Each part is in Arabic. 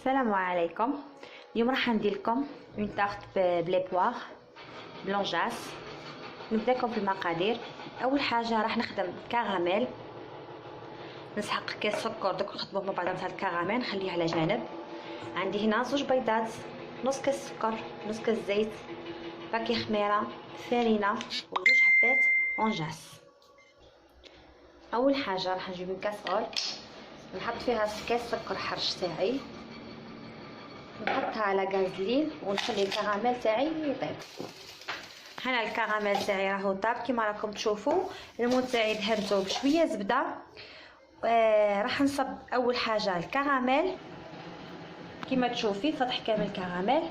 السلام عليكم. اليوم راح ندير لكم اون تارت بلي بوار بلونجاس. نبداكم في المقادير. اول حاجه راح نخدم كراميل، نسحق كاس سكر دوك نخدموه مع بعض تاع الكراميل نخليه على جانب. عندي هنا زوج بيضات، نص كاس سكر، نص كاس زيت، باكي خميره، فرينه وزوج حبات اونجاس. اول حاجه راح نجيب الكاسرول نحط فيها كاس سكر حرش تاعي، نحطها على غازلين ونخلي الكراميل تاعي يطيب. هنا الكراميل تاعي راهو طاب كيما راكم تشوفوا. المول تاعي دهنته بشويه زبده. راح نصب اول حاجه الكراميل كيما تشوفي سطح كامل كراميل.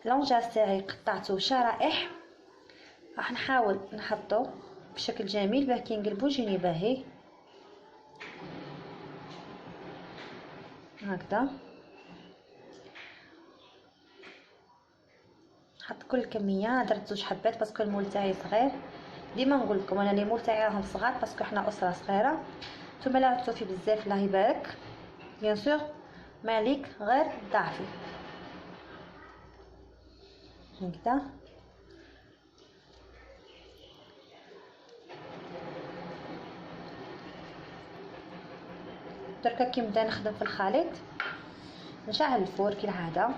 لونجاس تاعي قطعته شرائح، راح نحاول نحطو بشكل جميل باه كي نقلبو يجيني باهي هكذا. نحط كل كميه، درت زوج حبات باسكو المول تاعي صغير. ديما نقول لكم انا لي مول تاعي راهم صغار باسكو حنا اسره صغيره. نتوما لا تصوفي بزاف الله يبارك، بيان سور مالك غير ضعفي هكذا. دركا كي نبدا نخدم في الخليط نشعل الفور كالعاده.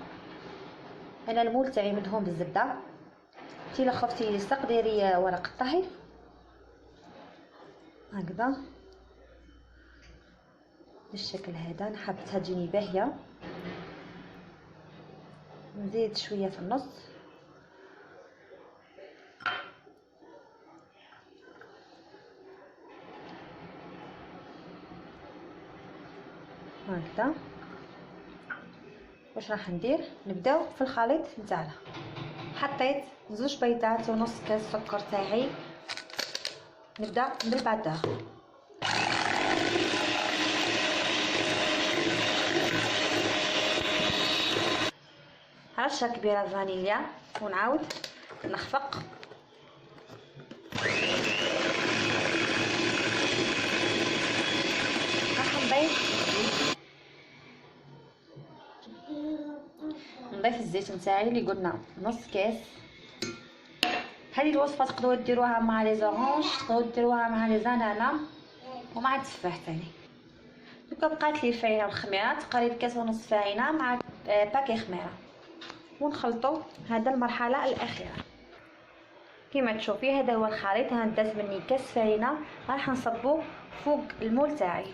انا المول تاعي مدهون بالزبده، انتي لا خفتي يلصق ديري ورق الطهي هكذا بالشكل هذا. نحبتها تجيني باهيه، نزيد شويه في النص هكذا. واش راح ندير؟ نبداو في الخليط نتاعنا. حطيت زوج بيضات ونص كاس سكر تاعي، نبدا بالباتور. رشه كبيره فانيليا ونعاود نخفق. راح نضيف الزيت نتاعي اللي قلنا نص كاس. هذه الوصفه تقدروا ديروها مع لي زورانج، تقدروا ديروها مع لي زنانه ومع التفاح ثاني. دوكا بقات لي الفرينه والخميره، تقريبا كاس ونص فرينه مع باكي خميره، ونخلطوا. هذا المرحله الاخيره كما تشوفي. هذا هو الخليط. هندز مني كاس فرينه راح نصبو فوق المول تاعي.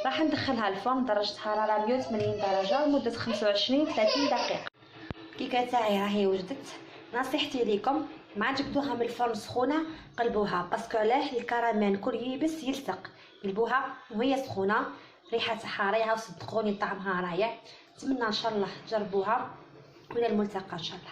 راح ندخلها الفرن درجه حراره 180 درجه لمده 25 30 دقيقه. الكيكه تاعي راهي وجدت. نصيحتي ليكم ما تجبدوها من الفرن سخونه، قلبوها باسكو علاه الكراميل كل يلبس يلصق. قلبوها وهي سخونه، ريحه تاعها رايعه وصدقوني طعمها رايع. نتمنى ان شاء الله تجربوها والى الملتقى ان شاء الله.